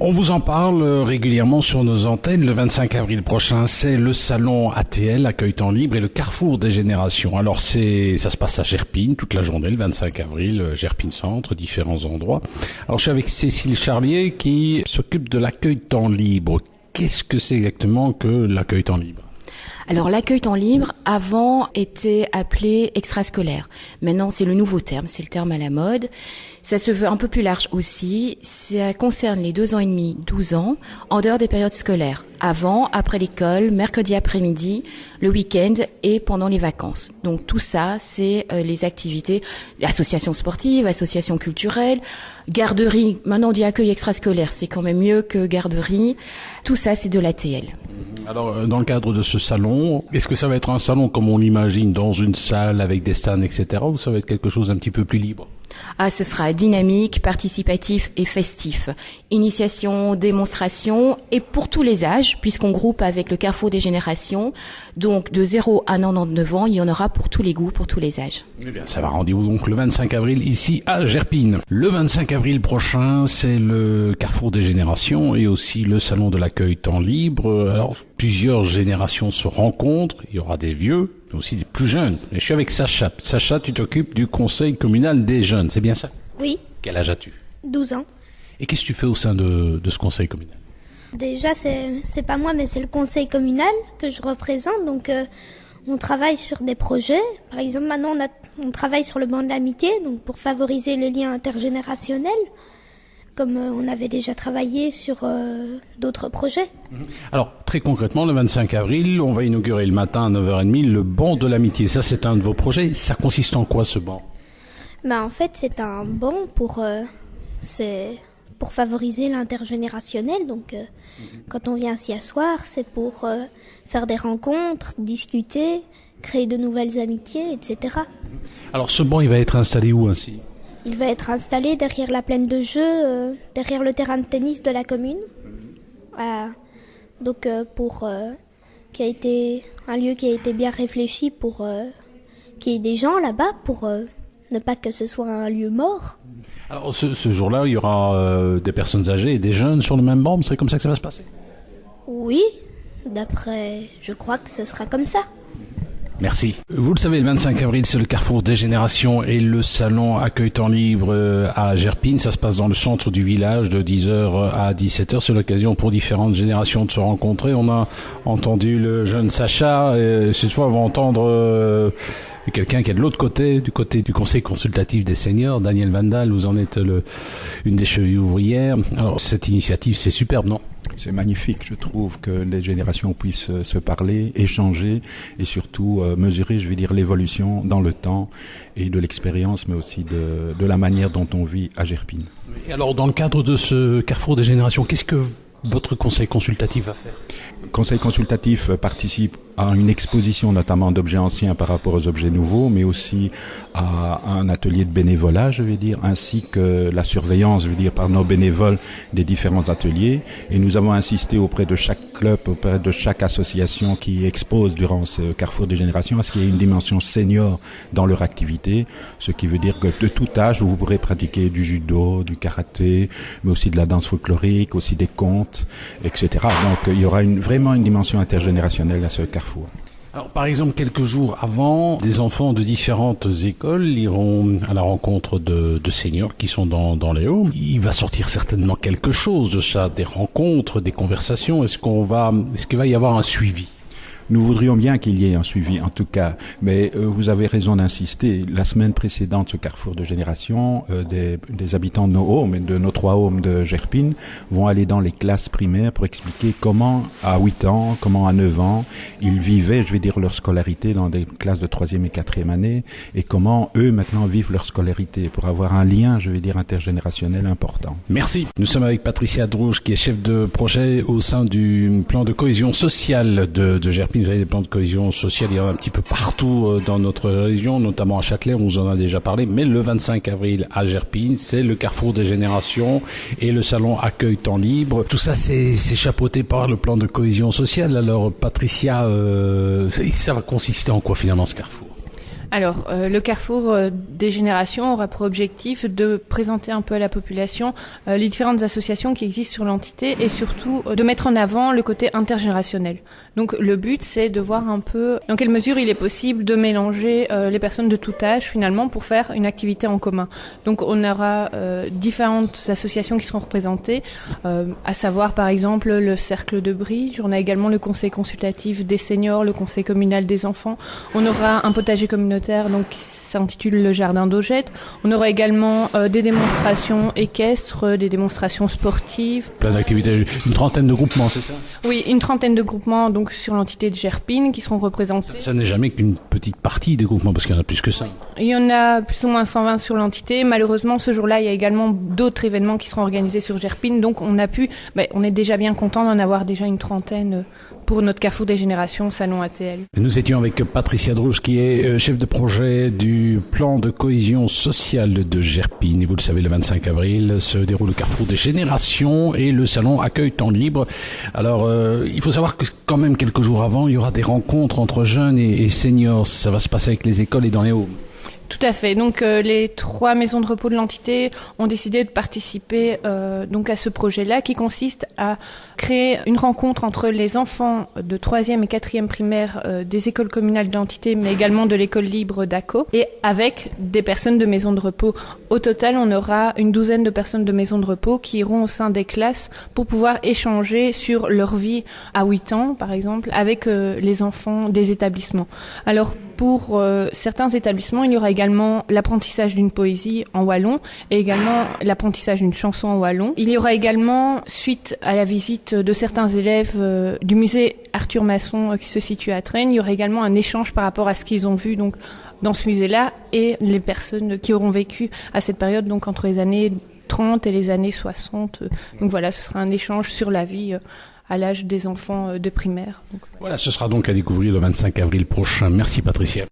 On vous en parle régulièrement sur nos antennes. Le 25 avril prochain, c'est le salon ATL, Accueil Temps Libre, et le carrefour des générations. Alors ça se passe à Gerpine toute la journée, le 25 avril, Gerpine Centre, différents endroits. Alors je suis avec Cécile Charlier qui s'occupe de l'accueil temps libre. Qu'est-ce que c'est exactement que l'accueil temps libre ? Alors l'accueil temps libre, avant, était appelé extrascolaire. Maintenant, c'est le nouveau terme, c'est le terme à la mode. Ça se veut un peu plus large aussi. Ça concerne les 2 ans et demi, 12 ans, en dehors des périodes scolaires. Avant, après l'école, mercredi après-midi, le week-end et pendant les vacances. Donc tout ça, c'est les activités, associations sportives, associations culturelles, garderie. Maintenant, on dit accueil extrascolaire, c'est quand même mieux que garderie. Tout ça, c'est de l'ATL. Alors, dans le cadre de ce salon, est-ce que ça va être un salon comme on l'imagine, dans une salle avec des stands, etc., ou ça va être quelque chose d'un petit peu plus libre ? Ah, ce sera dynamique, participatif et festif. Initiation, démonstration, et pour tous les âges, puisqu'on groupe avec le Carrefour des générations. Donc, de 0 à 99 ans, il y en aura pour tous les goûts, pour tous les âges. Eh bien, ça va, rendez-vous donc le 25 avril ici à Gerpine. Le 25 avril prochain, c'est le Carrefour des générations et aussi le salon de l'accueil temps libre. Alors, plusieurs générations se rencontrent. Il y aura des vieux, mais aussi des plus jeunes. Et je suis avec Sacha. Sacha, tu t'occupes du conseil communal des jeunes, c'est bien ça ? Oui. Quel âge as-tu ? 12 ans. Et qu'est-ce que tu fais au sein de ce conseil communal ? Déjà, c'est pas moi, mais c'est le conseil communal que je représente. Donc, on travaille sur des projets. Par exemple, maintenant, on travaille sur le banc de l'amitié, donc pour favoriser les liens intergénérationnels, comme on avait déjà travaillé sur d'autres projets. Alors, très concrètement, le 25 avril, on va inaugurer le matin à 9h30 le banc de l'amitié. Ça, c'est un de vos projets. Ça consiste en quoi, ce banc ? En fait, c'est un banc pour favoriser l'intergénérationnel. Donc, quand on vient s'y asseoir, c'est pour faire des rencontres, discuter, créer de nouvelles amitiés, etc. Donc, ce banc, il va être installé où ainsi ? Il va être installé derrière la plaine de jeu, derrière le terrain de tennis de la commune. Qui a été un lieu qui a été bien réfléchi pour qu'il y ait des gens là-bas, pour ne pas que ce soit un lieu mort. Alors ce jour-là, il y aura des personnes âgées et des jeunes sur le même banc, c'est comme ça que ça va se passer ? Oui, je crois que ce sera comme ça. Merci. Vous le savez, le 25 avril, c'est le Carrefour des générations et le salon Accueil Temps Libre à Gerpine. Ça se passe dans le centre du village de 10h à 17h. C'est l'occasion pour différentes générations de se rencontrer. On a entendu le jeune Sacha et cette fois, on va entendre quelqu'un qui est de l'autre côté, du côté du conseil consultatif des seniors, Daniel Vandal. Vous en êtes une des chevilles ouvrières. Alors, cette initiative, c'est superbe, non ? C'est magnifique, je trouve, que les générations puissent se parler, échanger et surtout mesurer, l'évolution dans le temps et de l'expérience, mais aussi de la manière dont on vit à Gerpine. Et alors, dans le cadre de ce Carrefour des générations, qu'est-ce que votre conseil consultatif va faire ? Le conseil consultatif participe à une exposition notamment d'objets anciens par rapport aux objets nouveaux, mais aussi à un atelier de bénévolat, ainsi que la surveillance, par nos bénévoles des différents ateliers. Et nous avons insisté auprès de chaque club, auprès de chaque association qui expose durant ce Carrefour des générations à ce qu'il y ait une dimension senior dans leur activité, ce qui veut dire que de tout âge, vous pourrez pratiquer du judo, du karaté, mais aussi de la danse folklorique, aussi des contes, etc. Donc il y aura vraiment une dimension intergénérationnelle à ce Carrefour. Alors, par exemple, quelques jours avant, des enfants de différentes écoles iront à la rencontre de seniors qui sont dans les homes. Il va sortir certainement quelque chose de ça, des rencontres, des conversations. Est-ce qu'il va y avoir un suivi ? Nous voudrions bien qu'il y ait un suivi, en tout cas, mais vous avez raison d'insister. La semaine précédente, ce Carrefour de génération, des habitants de nos homes, de nos 3 homes de Gerpine, vont aller dans les classes primaires pour expliquer comment, à 8 ans, comment à 9 ans, ils vivaient, leur scolarité dans des classes de 3e et 4e année, et comment eux, maintenant, vivent leur scolarité, pour avoir un lien, intergénérationnel important. Merci. Nous sommes avec Patricia Drouge, qui est chef de projet au sein du plan de cohésion sociale de Gerpine. Vous avez des plans de cohésion sociale, il y en a un petit peu partout dans notre région, notamment à Châtelet, on vous en a déjà parlé, mais le 25 avril à Gerpine, c'est le Carrefour des générations et le salon Accueil Temps Libre. Tout ça, c'est chapeauté par le plan de cohésion sociale. Alors, Patricia, ça va consister en quoi finalement ce Carrefour ? Alors, le Carrefour des générations aura pour objectif de présenter un peu à la population les différentes associations qui existent sur l'entité et surtout de mettre en avant le côté intergénérationnel. Donc, le but, c'est de voir un peu dans quelle mesure il est possible de mélanger les personnes de tout âge, finalement, pour faire une activité en commun. Donc, on aura différentes associations qui seront représentées, à savoir, par exemple, le Cercle de Bridge. On a également le Conseil consultatif des seniors, le Conseil communal des enfants. On aura un potager communautaire, donc qui s'intitule le Jardin d'Augette. On aura également des démonstrations équestres, des démonstrations sportives. Plein d'activités, une trentaine de groupements, c'est ça? Oui, une trentaine de groupements donc sur l'entité de Gerpine qui seront représentés. Ça n'est jamais qu'une petite partie des groupements parce qu'il y en a plus que ça. Il y en a plus ou moins 120 sur l'entité. Malheureusement, ce jour-là, il y a également d'autres événements qui seront organisés sur Gerpine. Donc, on est déjà bien content d'en avoir déjà une trentaine pour notre Carrefour des générations Salon ATL. Nous étions avec Patricia Drouche qui est chef de projet du plan de cohésion sociale de Gerpine. Et vous le savez, le 25 avril se déroule le Carrefour des générations et le salon accueille temps libre. Alors, il faut savoir que quand même quelques jours avant, il y aura des rencontres entre jeunes et seniors. Ça va se passer avec les écoles et dans les homes. Tout à fait. Donc les 3 maisons de repos de l'entité ont décidé de participer donc à ce projet-là qui consiste à créer une rencontre entre les enfants de 3e et 4e primaire des écoles communales de l'entité mais également de l'école libre d'Aco et avec des personnes de maisons de repos. Au total, on aura une douzaine de personnes de maisons de repos qui iront au sein des classes pour pouvoir échanger sur leur vie à 8 ans, par exemple, avec les enfants des établissements. Alors, pour certains établissements, il y aura également l'apprentissage d'une poésie en wallon et également l'apprentissage d'une chanson en wallon. Il y aura également, suite à la visite de certains élèves du musée Arthur Masson qui se situe à Trènes, il y aura également un échange par rapport à ce qu'ils ont vu donc dans ce musée-là et les personnes qui auront vécu à cette période, donc entre les années 30 et les années 60. Donc voilà, ce sera un échange sur la vie à l'âge des enfants de primaire. Donc, voilà, ce sera donc à découvrir le 25 avril prochain. Merci Patricia.